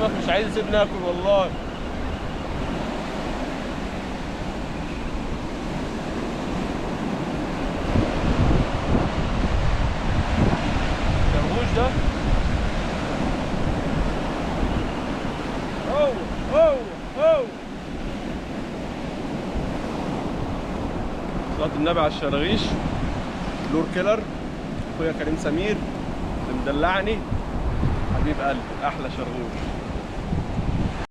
السمك مش عايز يسيبني اكل والله. شرغوش ده. اوه صلاة النبي على الشراغيش. لور كيلر اخويا كريم سمير اللي مدلعني، حبيب قلبي، احلى شرغوش.